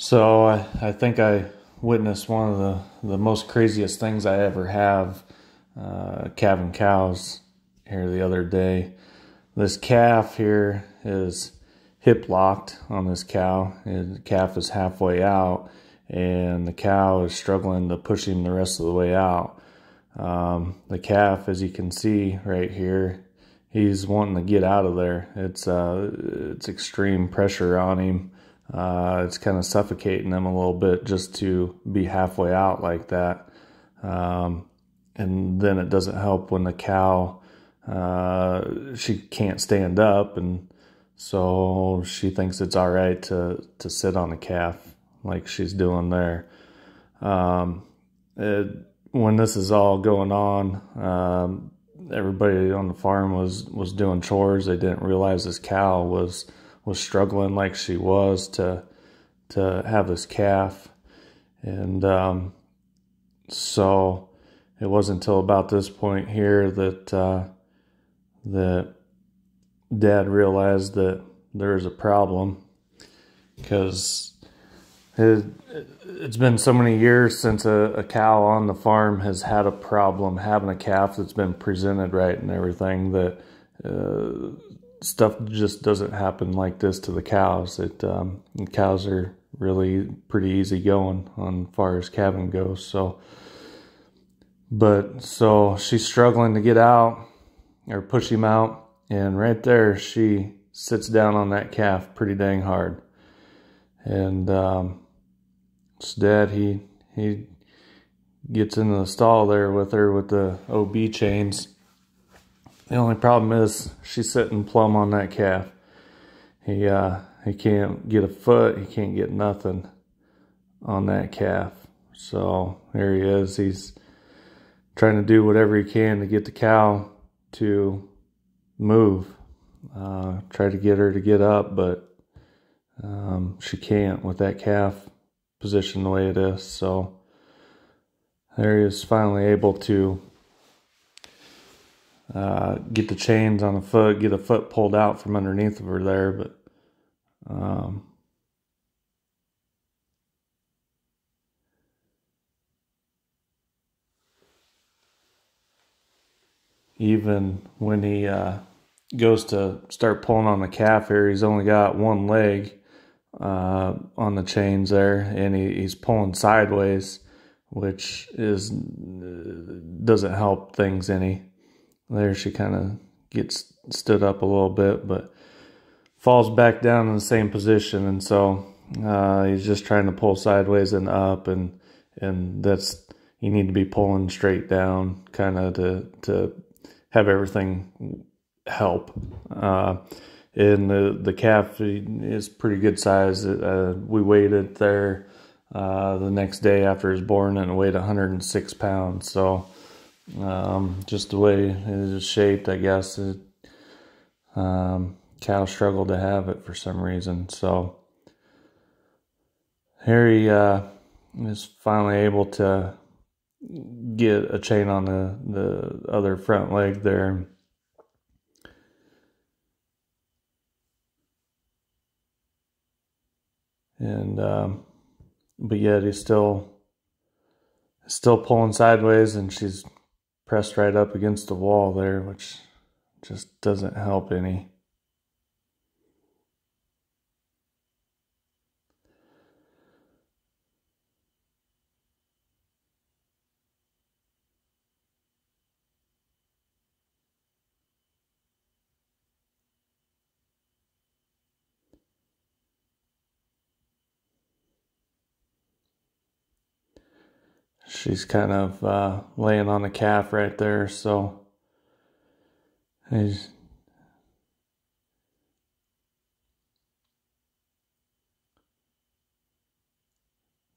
So I think I witnessed one of the most craziest things I ever have calving cows here the other day. This calf here is hip locked on this cow. And the calf is halfway out and the cow is struggling to push him the rest of the way out. The calf, as you can see right here, he's wanting to get out of there. It's extreme pressure on him. It's kind of suffocating them a little bit just to be halfway out like that. And then it doesn't help when the cow, she can't stand up, and so she thinks it's all right to sit on the calf like she's doing there. When this is all going on, everybody on the farm was doing chores. They didn't realize this cow was struggling like she was to have this calf. And so it wasn't until about this point here that that Dad realized that there's a problem, because it's been so many years since a cow on the farm has had a problem having a calf that's been presented right and everything, that stuff just doesn't happen like this to the cows. The cows are really pretty easy going on far as calving goes. So she's struggling to get out or push him out, and right there she sits down on that calf pretty dang hard. And so Dad, he gets into the stall there with her with the OB chains. The only problem is she's sitting plumb on that calf. He can't get a foot. He can't get nothing on that calf. So there he is. He's trying to do whatever he can to get the cow to move. Try to get her to get up, but she can't with that calf positioned the way it is. So there he is, finally able to get the chains on the foot, get a foot pulled out from underneath of her there. But even when he goes to start pulling on the calf here, he's only got one leg on the chains there, and he's pulling sideways, which doesn't help things any. There she kind of gets stood up a little bit, but falls back down in the same position. And so he's just trying to pull sideways and up, and that's, you need to be pulling straight down kind of to have everything help. And the calf is pretty good size. We weighed it there the next day after it was born, and it weighed 106 pounds. So just the way it is shaped, I guess, cow struggled to have it for some reason. So here he is finally able to get a chain on the other front leg there. And but yet he's still pulling sideways, and she's pressed right up against the wall there, which just doesn't help any. She's kind of laying on the calf right there, so he's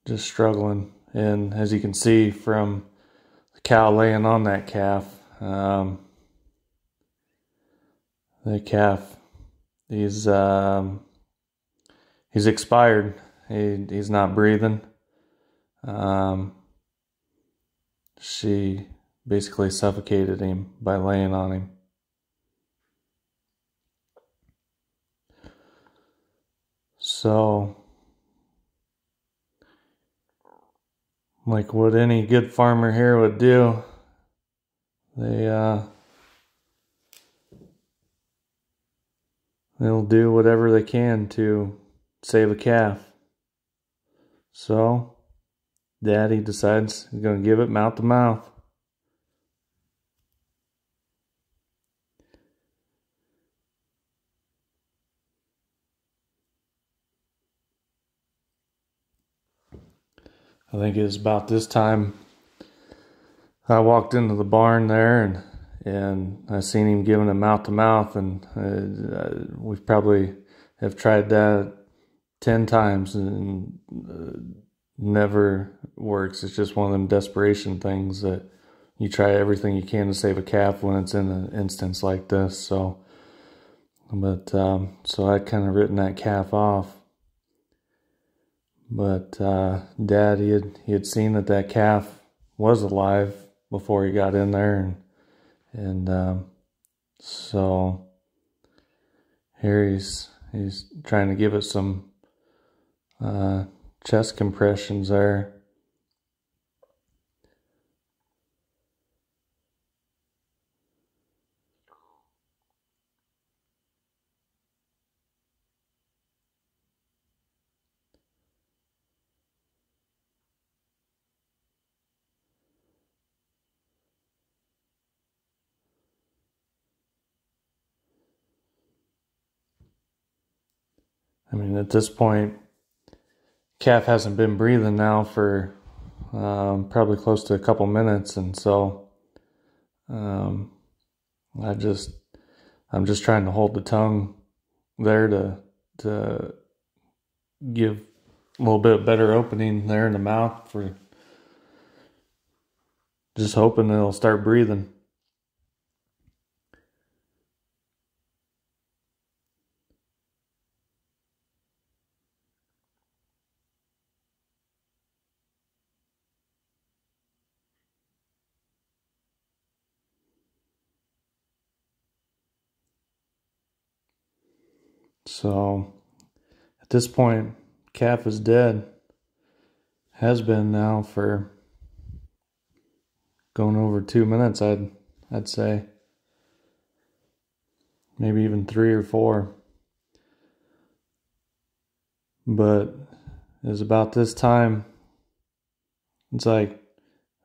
just struggling. And as you can see from the cow laying on that calf, the calf, he's expired. He's not breathing. She basically suffocated him by laying on him. So like what any good farmer here would do, they'll do whatever they can to save a calf. So Daddy decides he's going to give it mouth to mouth. I think it was about this time I walked into the barn there, and I seen him giving it mouth to mouth, and we probably have tried that 10 times and never works. It's just one of them desperation things that you try everything you can to save a calf when it's in an instance like this. So I kind of written that calf off. But Dad, he had seen that calf was alive before he got in there, and so here he's trying to give it some chest compressions there. I mean, at this point, calf hasn't been breathing now for probably close to a couple minutes, and so I'm just trying to hold the tongue there to give a little bit better opening there in the mouth, for just hoping it'll start breathing. So at this point, calf is dead. Has been now for going over 2 minutes, I'd say. Maybe even 3 or 4. But it was about this time, it's like,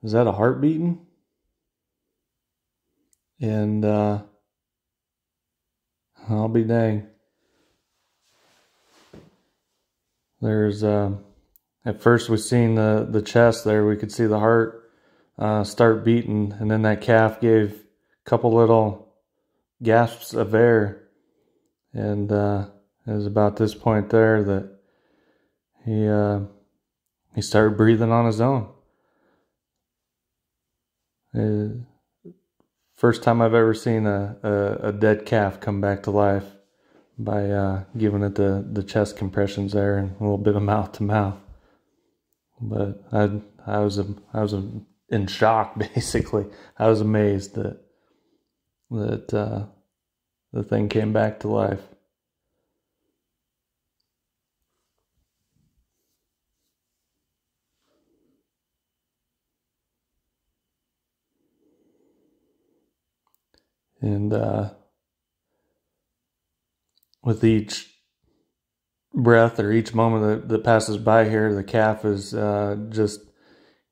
is that a heart beating? And I'll be dang. There's at first we seen the chest there. We could see the heart start beating, and then that calf gave a couple little gasps of air, and it was about this point there that he started breathing on his own. First time I've ever seen a dead calf come back to life by giving it the chest compressions there and a little bit of mouth to mouth. But I was in shock, basically. I was amazed that the thing came back to life. And with each breath or each moment that passes by here, the calf is just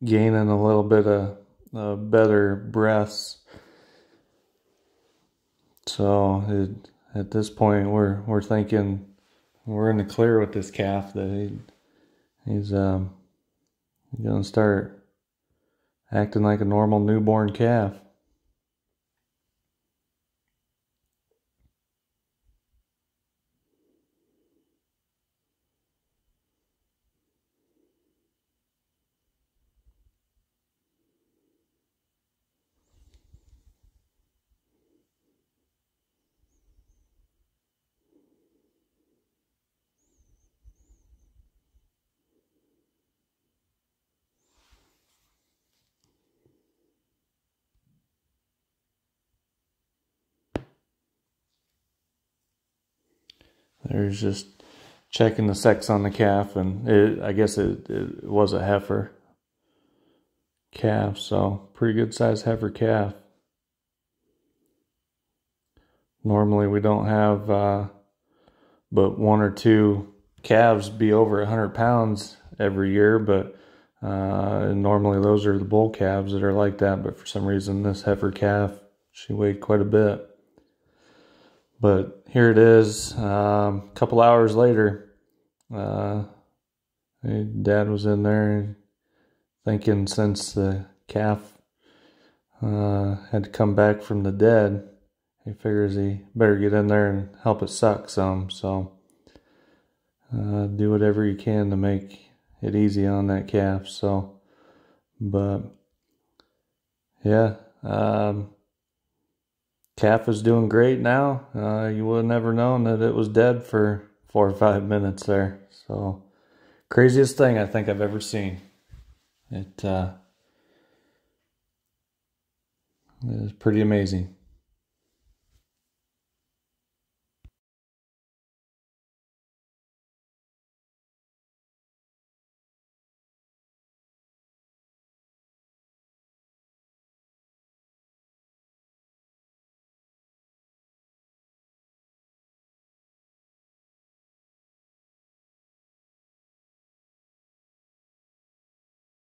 gaining a little bit of better breaths. So at this point, we're thinking we're in the clear with this calf, that he's gonna start acting like a normal newborn calf. There's just checking the sex on the calf, and I guess it was a heifer. calf, so pretty good sized heifer calf. Normally we don't have but 1 or 2 calves be over 100 pounds every year, but normally those are the bull calves that are like that, but for some reason this heifer calf, she weighed quite a bit. But here it is, a couple hours later. Dad was in there thinking, since the calf had to come back from the dead, he figures he better get in there and help it suck some. So do whatever you can to make it easy on that calf. So, but yeah, calf is doing great now. You would have never known that it was dead for 4 or 5 minutes there. So craziest thing I think I've ever seen. It is pretty amazing.